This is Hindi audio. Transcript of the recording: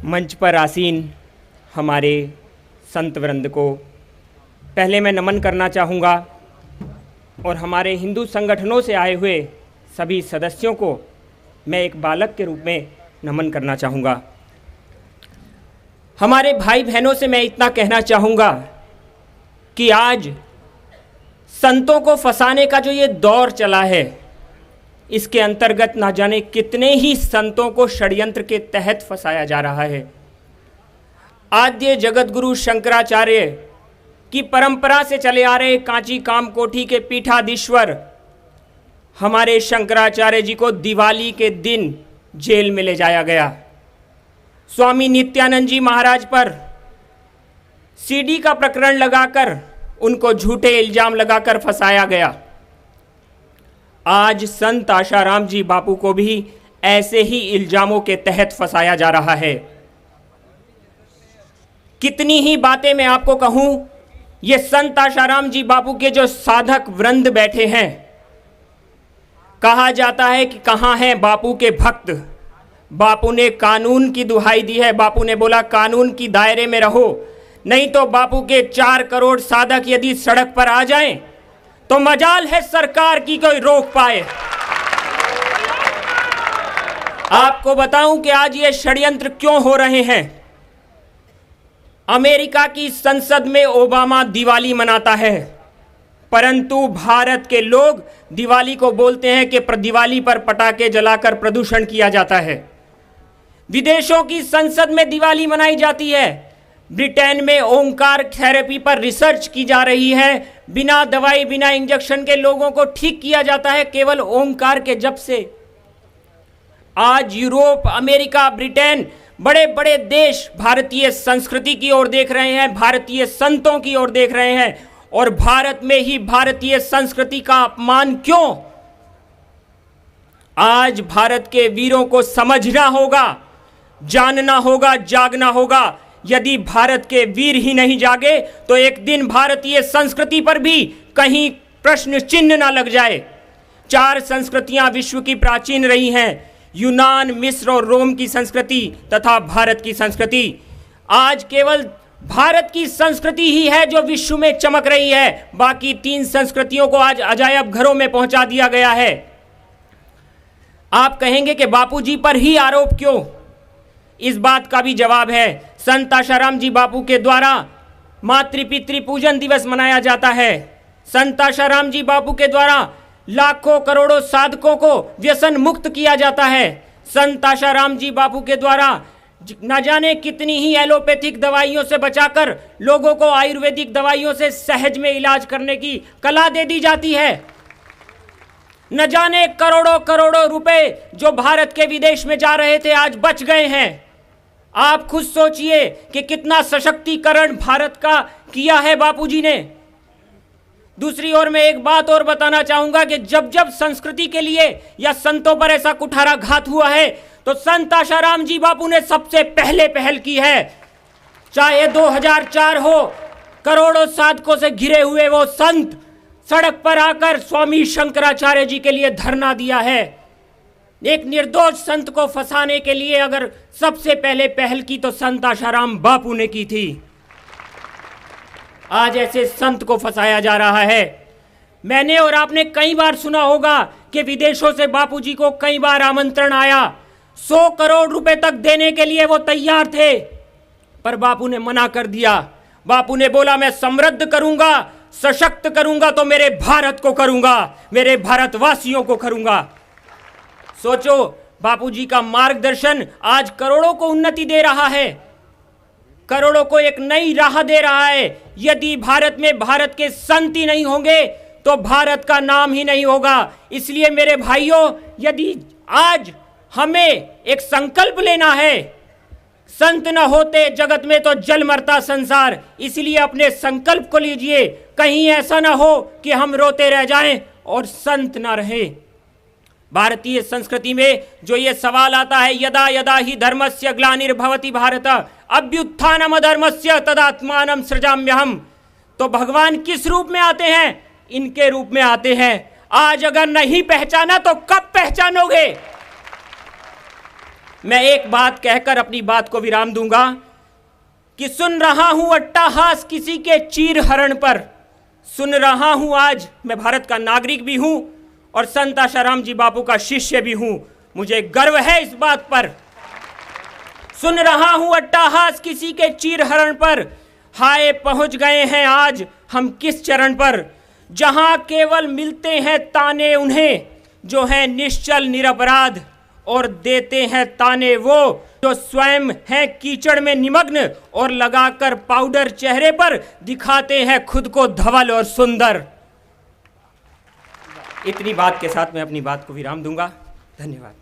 मंच पर आसीन हमारे संत वृंद को पहले मैं नमन करना चाहूँगा और हमारे हिंदू संगठनों से आए हुए सभी सदस्यों को मैं एक बालक के रूप में नमन करना चाहूँगा। हमारे भाई बहनों से मैं इतना कहना चाहूँगा कि आज संतों को फंसाने का जो ये दौर चला है, इसके अंतर्गत ना जाने कितने ही संतों को षड्यंत्र के तहत फंसाया जा रहा है। आद्य जगतगुरु शंकराचार्य की परंपरा से चले आ रहे कांची कामकोठी के पीठाधीश्वर हमारे शंकराचार्य जी को दिवाली के दिन जेल में ले जाया गया। स्वामी नित्यानंद जी महाराज पर सीडी का प्रकरण लगाकर उनको झूठे इल्जाम लगाकर फंसाया गया। आज संत आशाराम जी बापू को भी ऐसे ही इल्जामों के तहत फंसाया जा रहा है। कितनी ही बातें मैं आपको कहूं, ये संत आशाराम जी बापू के जो साधक वृंद बैठे हैं, कहा जाता है कि कहाँ हैं बापू के भक्त। बापू ने कानून की दुहाई दी है। बापू ने बोला कानून की दायरे में रहो, नहीं तो बापू के 4 करोड़ साधक यदि सड़क पर आ जाएं तो मजाल है सरकार की कोई रोक पाए। आपको बताऊं कि आज ये षड्यंत्र क्यों हो रहे हैं। अमेरिका की संसद में ओबामा दिवाली मनाता है, परंतु भारत के लोग दिवाली को बोलते हैं कि दिवाली पर पटाखे जलाकर प्रदूषण किया जाता है। विदेशों की संसद में दिवाली मनाई जाती है। ब्रिटेन में ओंकार थेरेपी पर रिसर्च की जा रही है। बिना दवाई बिना इंजेक्शन के लोगों को ठीक किया जाता है केवल ओंकार के जप से। आज यूरोप, अमेरिका, ब्रिटेन, बड़े बड़े देश भारतीय संस्कृति की ओर देख रहे हैं, भारतीय संतों की ओर देख रहे हैं। और भारत में ही भारतीय संस्कृति का अपमान क्यों? आज भारत के वीरों को समझना होगा, जानना होगा, जागना होगा। यदि भारत के वीर ही नहीं जागे तो एक दिन भारतीय संस्कृति पर भी कहीं प्रश्न चिन्ह ना लग जाए। 4 संस्कृतियां विश्व की प्राचीन रही हैं, यूनान, मिस्र और रोम की संस्कृति तथा भारत की संस्कृति। आज केवल भारत की संस्कृति ही है जो विश्व में चमक रही है। बाकी 3 संस्कृतियों को आज अजायब घरों में पहुंचा दिया गया है। आप कहेंगे कि बापूजी पर ही आरोप क्यों? इस बात का भी जवाब है। संत आशाराम जी बापू के द्वारा मातृ पितृ पूजन दिवस मनाया जाता है। संत आशाराम जी बापू के द्वारा लाखों करोड़ों साधकों को व्यसन मुक्त किया जाता है। संत आशाराम जी बापू के द्वारा न जाने कितनी ही एलोपैथिक दवाइयों से बचाकर लोगों को आयुर्वेदिक दवाइयों से सहज में इलाज करने की कला दे दी जाती है। न जाने करोड़ों करोड़ों रुपए जो भारत के विदेश में जा रहे थे आज बच गए हैं। आप खुद सोचिए कि कितना सशक्तिकरण भारत का किया है बापूजी ने। दूसरी ओर मैं एक बात और बताना चाहूंगा कि जब जब संस्कृति के लिए या संतों पर ऐसा कुठाराघात हुआ है तो संत आशाराम जी बापू ने सबसे पहले पहल की है। चाहे 2004 हो, करोड़ों साधकों से घिरे हुए वो संत सड़क पर आकर स्वामी शंकराचार्य जी के लिए धरना दिया है। एक निर्दोष संत को फंसाने के लिए अगर सबसे पहले पहल की तो संत आशाराम बापू ने की थी। आज ऐसे संत को फंसाया जा रहा है। मैंने और आपने कई बार सुना होगा कि विदेशों से बापूजी को कई बार आमंत्रण आया, 100 करोड़ रुपए तक देने के लिए वो तैयार थे, पर बापू ने मना कर दिया। बापू ने बोला मैं समृद्ध करूंगा, सशक्त करूंगा तो मेरे भारत को करूंगा, मेरे भारतवासियों को करूंगा। सोचो, बापूजी का मार्गदर्शन आज करोड़ों को उन्नति दे रहा है, करोड़ों को एक नई राह दे रहा है। यदि भारत में भारत के संत ही नहीं होंगे तो भारत का नाम ही नहीं होगा। इसलिए मेरे भाइयों, यदि आज हमें एक संकल्प लेना है, संत न होते जगत में तो जल मरता संसार, इसलिए अपने संकल्प को लीजिए। कहीं ऐसा ना हो कि हम रोते रह जाएं और संत ना रहे। भारतीय संस्कृति में जो ये सवाल आता है, यदा यदा ही धर्मस्य ग्लानिर्भवति भारत अभ्युत्थानम अधर्मस्य तदात्मानं सृजाम्यहम्, तो भगवान किस रूप में आते हैं? इनके रूप में आते हैं। आज अगर नहीं पहचाना तो कब पहचानोगे? मैं एक बात कहकर अपनी बात को विराम दूंगा कि सुन रहा हूं अट्टहास किसी के चीर हरण पर, सुन रहा हूं आज मैं भारत का नागरिक भी हूं और संत आशाराम जी बापू का शिष्य भी हूं। मुझे गर्व है इस बात पर। सुन रहा हूं अट्टहास किसी के चीर हरण पर, हाय पहुंच गए हैं आज हम किस चरण पर, जहां केवल मिलते हैं ताने उन्हें जो हैं निश्चल निरपराध, और देते हैं ताने वो जो स्वयं हैं कीचड़ में निमग्न और लगाकर पाउडर चेहरे पर दिखाते हैं खुद को धवल और सुंदर। इतनी बात के साथ मैं अपनी बात को विराम दूंगा। धन्यवाद।